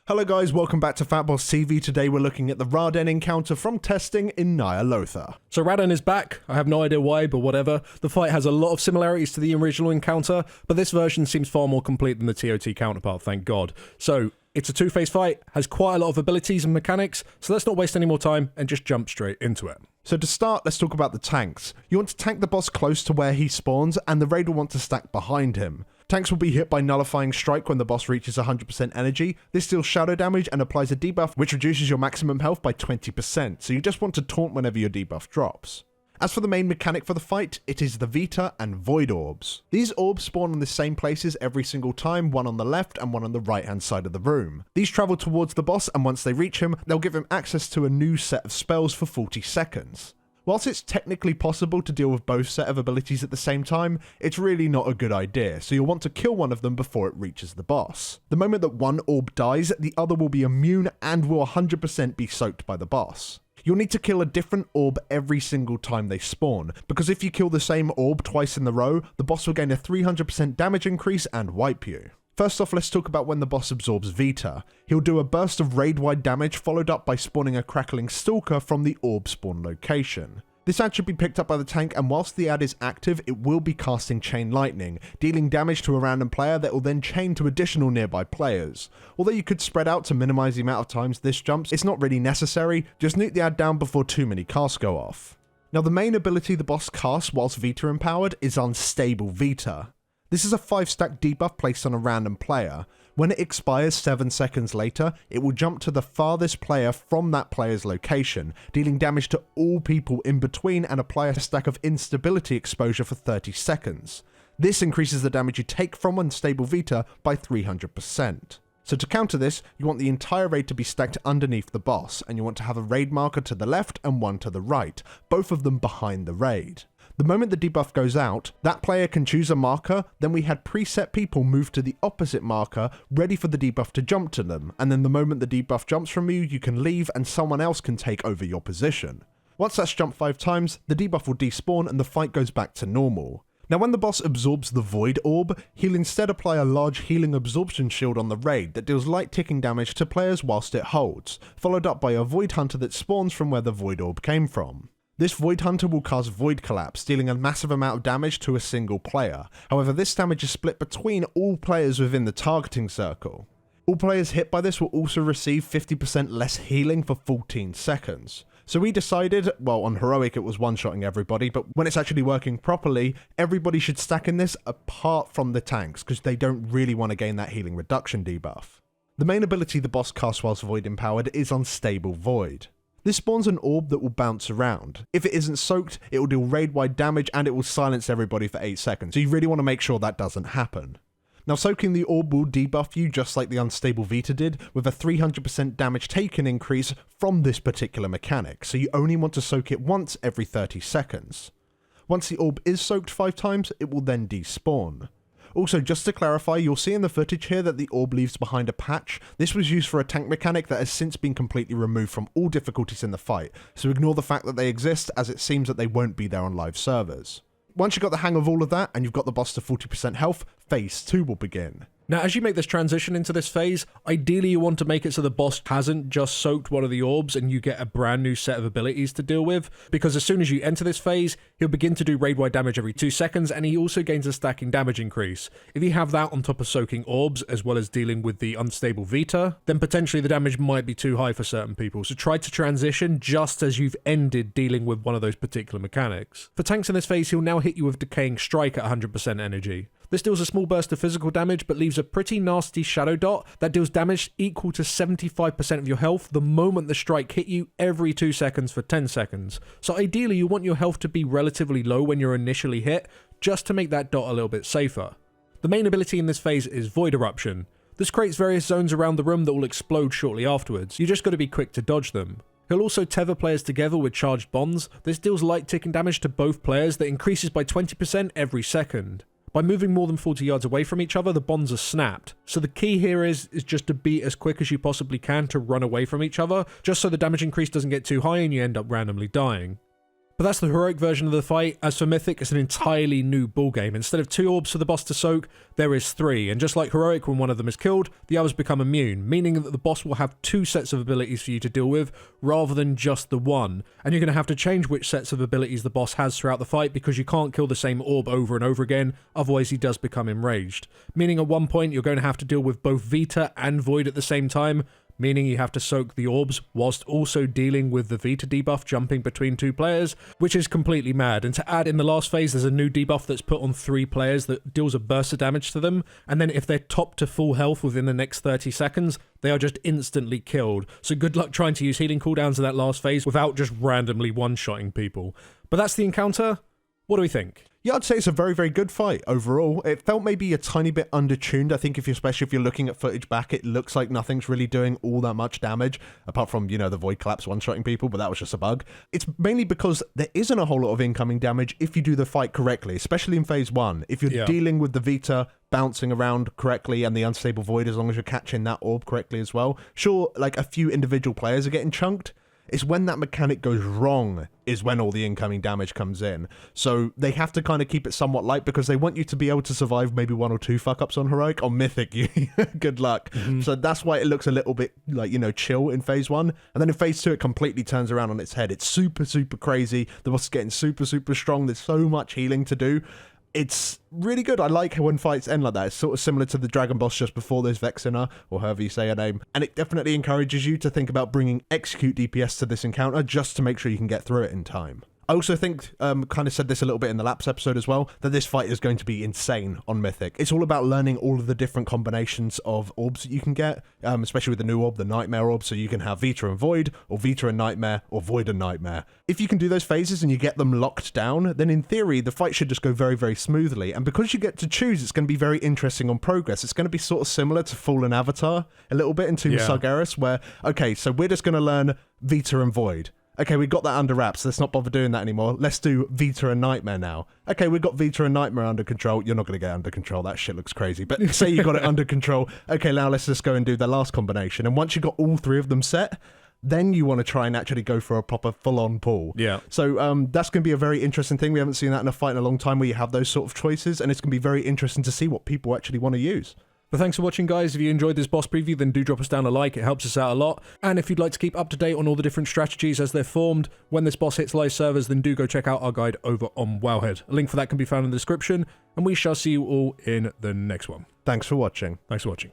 Hello guys, welcome back to FATBOSS TV. Today we're looking at the Raden encounter from testing in Ny'alotha. So Raden is back. I have no idea why, but whatever. The fight has a lot of similarities to the original encounter, but this version seems far more complete than the TOT counterpart, thank God. So it's a two-phase fight, has quite a lot of abilities and mechanics, so let's not waste any more time and just jump straight into it. So to start, let's talk about the tanks. You want to tank the boss close to where he spawns, and the raid will want to stack behind him. Tanks will be hit by Nullifying Strike when the boss reaches 100% energy. This deals shadow damage and applies a debuff which reduces your maximum health by 20%, so you just want to taunt whenever your debuff drops. As for the main mechanic for the fight, it is the Vita and Void Orbs. These orbs spawn in the same places every single time, one on the left and one on the right hand side of the room. These travel towards the boss, and once they reach him, they'll give him access to a new set of spells for 40 seconds. Whilst it's technically possible to deal with both set of abilities at the same time, it's really not a good idea, so you'll want to kill one of them before it reaches the boss. The moment that one orb dies, the other will be immune and will 100% be soaked by the boss. You'll need to kill a different orb every single time they spawn, because if you kill the same orb twice in a row, the boss will gain a 300% damage increase and wipe you. First off, let's talk about when the boss absorbs Vita. He'll do a burst of raid-wide damage followed up by spawning a crackling stalker from the orb spawn location. This ad should be picked up by the tank, and whilst the ad is active, it will be casting Chain Lightning, dealing damage to a random player that will then chain to additional nearby players. Although you could spread out to minimise the amount of times this jumps, it's not really necessary, just nuke the ad down before too many casts go off. Now the main ability the boss casts whilst Vita empowered is Unstable Vita. This is a 5-stack debuff placed on a random player. When it expires 7 seconds later, it will jump to the farthest player from that player's location, dealing damage to all people in between and apply a stack of instability exposure for 30 seconds. This increases the damage you take from Unstable Vita by 300%. So to counter this, you want the entire raid to be stacked underneath the boss, and you want to have a raid marker to the left and one to the right, both of them behind the raid. The moment the debuff goes out, that player can choose a marker, then we had preset people move to the opposite marker, ready for the debuff to jump to them, and then the moment the debuff jumps from you, you can leave and someone else can take over your position. Once that's jumped 5 times, the debuff will despawn and the fight goes back to normal. Now when the boss absorbs the Void Orb, he'll instead apply a large healing absorption shield on the raid that deals light ticking damage to players whilst it holds, followed up by a Void Hunter that spawns from where the Void Orb came from. This Void Hunter will cast Void Collapse, dealing a massive amount of damage to a single player. However, this damage is split between all players within the targeting circle. All players hit by this will also receive 50% less healing for 14 seconds. So we decided, well on Heroic it was one-shotting everybody, but when it's actually working properly, everybody should stack in this apart from the tanks, because they don't really want to gain that healing reduction debuff. The main ability the boss casts whilst Void empowered is Unstable Void. This spawns an orb that will bounce around. If it isn't soaked, it will deal raid-wide damage and it will silence everybody for 8 seconds, so you really want to make sure that doesn't happen. Now soaking the orb will debuff you just like the Unstable Vita did, with a 300% damage taken increase from this particular mechanic, so you only want to soak it once every 30 seconds. Once the orb is soaked 5 times, it will then despawn. Also, just to clarify, you'll see in the footage here that the orb leaves behind a patch. This was used for a tank mechanic that has since been completely removed from all difficulties in the fight, so ignore the fact that they exist, as it seems that they won't be there on live servers. Once you've got the hang of all of that, and you've got the boss to 40% health, Phase 2 will begin. Now, as you make this transition into this phase, ideally you want to make it so the boss hasn't just soaked one of the orbs and you get a brand new set of abilities to deal with, because as soon as you enter this phase, he'll begin to do raid-wide damage every 2 seconds, and he also gains a stacking damage increase. If you have that on top of soaking orbs, as well as dealing with the Unstable Vita, then potentially the damage might be too high for certain people, so try to transition just as you've ended dealing with one of those particular mechanics. For tanks in this phase, he'll now hit you with Decaying Strike at 100% energy. This deals a small burst of physical damage, but leaves a pretty nasty shadow dot that deals damage equal to 75% of your health the moment the strike hit you every 2 seconds for 10 seconds. So ideally you want your health to be relatively low when you're initially hit, just to make that dot a little bit safer. The main ability in this phase is Void Eruption. This creates various zones around the room that will explode shortly afterwards. You just got to be quick to dodge them. He'll also tether players together with charged bonds. This deals light ticking damage to both players that increases by 20% every second. By moving more than 40 yards away from each other, the bonds are snapped. So the key here is just to be as quick as you possibly can to run away from each other, just so the damage increase doesn't get too high and you end up randomly dying. But that's the heroic version of the fight. As for Mythic, it's an entirely new ballgame. Instead of 2 orbs for the boss to soak, there is 3. And just like heroic, when one of them is killed, the others become immune, meaning that the boss will have 2 sets of abilities for you to deal with, rather than just the one. And you're going to have to change which sets of abilities the boss has throughout the fight, because you can't kill the same orb over and over again, otherwise he does become enraged. Meaning at one point, you're going to have to deal with both Vita and Void at the same time, meaning you have to soak the orbs whilst also dealing with the Vita debuff jumping between 2 players, which is completely mad. And to add, in the last phase, there's a new debuff that's put on 3 players that deals a burst of damage to them, and then if they're top to full health within the next 30 seconds, they are just instantly killed. So good luck trying to use healing cooldowns in that last phase without just randomly one-shotting people. But that's the encounter. What do we think? Yeah, I'd say it's a very, very good fight overall. It felt maybe a tiny bit undertuned. I think especially if you're looking at footage back, it looks like nothing's really doing all that much damage, apart from, the Void Collapse one-shotting people, but that was just a bug. It's mainly because there isn't a whole lot of incoming damage if you do the fight correctly, especially in phase 1. If you're dealing with the Vita bouncing around correctly and the unstable Void, as long as you're catching that orb correctly as well. Sure, like a few individual players are getting chunked. It's when that mechanic goes wrong is when all the incoming damage comes in. So they have to kind of keep it somewhat light because they want you to be able to survive maybe 1 or 2 fuck-ups on Heroic. On Mythic, good luck. So that's why it looks a little bit like, chill in phase 1. And then in phase 2, it completely turns around on its head. It's super, super crazy. The boss is getting super, super strong. There's so much healing to do. It's really good. I like when fights end like that. It's sort of similar to the dragon boss just before this, Vexina, or however you say her name. And it definitely encourages you to think about bringing execute DPS to this encounter just to make sure you can get through it in time. I also think, kind of said this a little bit in the Lapse episode as well, that this fight is going to be insane on Mythic. It's all about learning all of the different combinations of orbs that you can get, especially with the new orb, the Nightmare orb, so you can have Vita and Void, or Vita and Nightmare, or Void and Nightmare. If you can do those phases and you get them locked down, then in theory, the fight should just go very, very smoothly. And because you get to choose, it's going to be very interesting on progress. It's going to be sort of similar to Fallen Avatar, a little bit in Tomb of Sargeras, where, okay, so we're just going to learn Vita and Void. Okay, we got that under wraps. Let's not bother doing that anymore. Let's do Vita and Nightmare now. Okay, we've got Vita and Nightmare under control. You're not going to get under control. That shit looks crazy. But say you got it under control. Okay, now let's just go and do the last combination. And once you got all 3 of them set, then you want to try and actually go for a proper full-on pull. Yeah. So that's going to be a very interesting thing. We haven't seen that in a fight in a long time where you have those sort of choices. And it's going to be very interesting to see what people actually want to use. But thanks for watching, guys. If you enjoyed this boss preview, then do drop us down a like. It helps us out a lot. And if you'd like to keep up to date on all the different strategies as they're formed when this boss hits live servers, then do go check out our guide over on Wowhead. A link for that can be found in the description. And we shall see you all in the next one. Thanks for watching. Thanks for watching.